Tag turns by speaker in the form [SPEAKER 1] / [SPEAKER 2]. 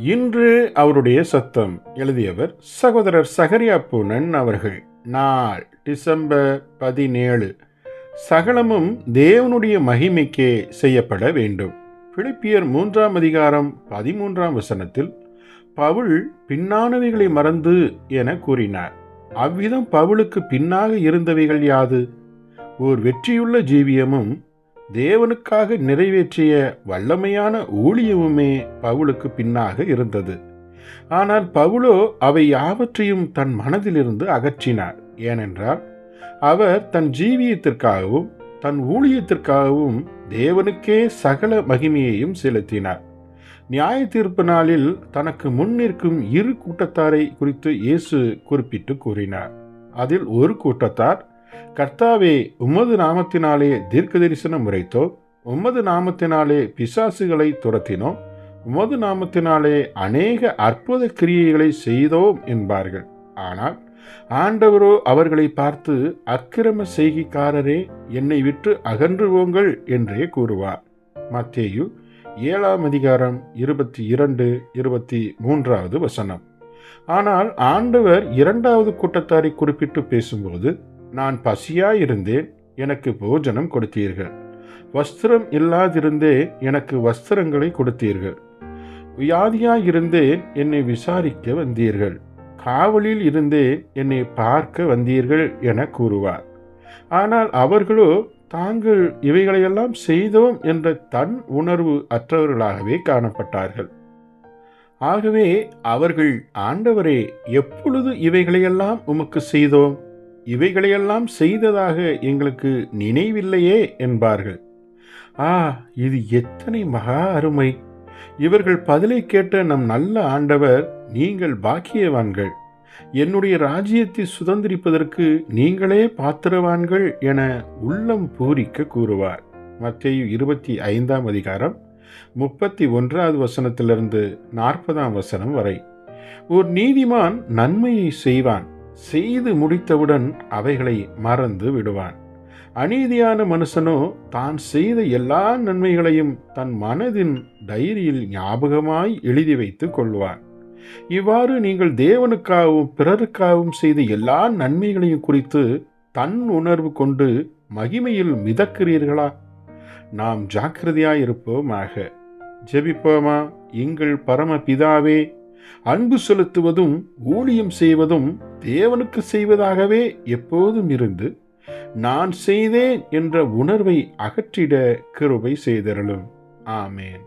[SPEAKER 1] இன்று அவருடைய சத்தம். எழுதியவர் சகோதரர் சகரியா பூனன் அவர்கள். நாள் டிசம்பர் 17. சகலமும் தேவனுடைய மகிமைக்கே செய்யப்பட வேண்டும். பிலிப்பியர் 3 அதிகாரம் 13 பவுல் பின்னானவைகளை மறந்து என கூறினார். அவ்விதம் பவுலுக்கு பின்னாக இருந்தவைகள் யாது? ஓர் வெற்றியுள்ள ஜீவியமும் தேவனுக்காக நிறைவேற்றிய வல்லமையான ஊழியமுமே பவுலுக்கு பின்னாக இருந்தது. ஆனால் பவுலோ அவை யாவற்றையும் தன் மனதிலிருந்து அகற்றினார். ஏனென்றால் அவர் தன் ஜீவியத்திற்காகவும் தன் ஊழியத்திற்காகவும் தேவனுக்கே சகல மகிமையையும் செலுத்தினார். நியாய தீர்ப்பு நாளில் தனக்கு முன்னிற்கும் இரு கூட்டத்தாரை குறித்து இயேசு குறிப்பிட்டு கூறினார். அதில் ஒரு கூட்டத்தார், கர்த்தாவே, உமது நாமத்தினாலே தீர்க்க தரிசனம் உரைத்தோம், உமது நாமத்தினாலே பிசாசுகளை துரத்தினோம், உமது நாமத்தினாலே அநேக அற்புத கிரியைகளை செய்தோம் என்பார்கள். ஆனால் ஆண்டவரோ அவர்களை பார்த்து, அக்கிரம செய்கைக்காரரே, என்னை விட்டு அகன்று போங்கள் என்றே கூறுவார். மத்தேயு 7 அதிகாரம் 22-23. ஆனால் ஆண்டவர் இரண்டாவது கூட்டத்தாரை குறிப்பிட்டு பேசும்போது, நான் பசியாயிருந்தேன், எனக்கு போஜனம் கொடுத்தீர்கள், வஸ்திரம் இல்லாதிருந்தேன், எனக்கு வஸ்திரங்களை கொடுத்தீர்கள், வியாதியாயிருந்தேன், என்னை விசாரிக்க வந்தீர்கள், காவலில் இருந்தேன், என்னை பார்க்க வந்தீர்கள் என கூறுவார். ஆனால் அவர்களோ தாங்கள் இவைகளையெல்லாம் செய்தோம் என்ற தன் உணர்வு அற்றவர்களாகவே காணப்பட்டார்கள். ஆகவே அவர்கள், ஆண்டவரே, எப்பொழுது இவைகளையெல்லாம் உமக்கு செய்தோம்? இவைகளையெல்லாம் செய்ததாக எங்களுக்கு நினைவில்லையே என்பார்கள். இது எத்தனை மகா அருமை! இவர்கள் பதிலை கேட்ட நம் நல்ல ஆண்டவர், நீங்கள் பாக்கியவான்கள், என்னுடைய ராஜ்யத்தை சுதந்திரிப்பதற்கு நீங்களே பாத்திரவான்கள் என உள்ளம் பூரிக்க கூறுவார். மத்தேயு 25 அதிகாரம் 31 40 வரை. ஒரு நீதிமான் நன்மையை செய்வான், செய்து முடித்தவுடன் அவைகளை மறந்து விடுவான். அநீதியான மனுஷனோ தான் செய்த எல்லா நன்மைகளையும் தன் மனதின் டைரியில் ஞாபகமாய் எழுதி வைத்துக் கொள்வான். இவ்வாறு நீங்கள் தேவனுக்காகவும் பிறருக்காகவும் செய்த எல்லா நன்மைகளையும் குறித்து தன் உணர்வு கொண்டு மகிமையில் மிதக்கிறீர்களா? நாம் ஜாக்கிரதையாயிருப்போமாக. ஜெபிப்போமா? எங்கள் பரமபிதாவே, அன்பு செலுத்துவதும் ஊழியம் செய்வதும் தேவனுக்கு செய்வதாகவே எப்போதும் இருந்து, நான் செய்தேன் என்ற உணர்வை அகற்றிட கிருபை செய்தருளும். ஆமேன்.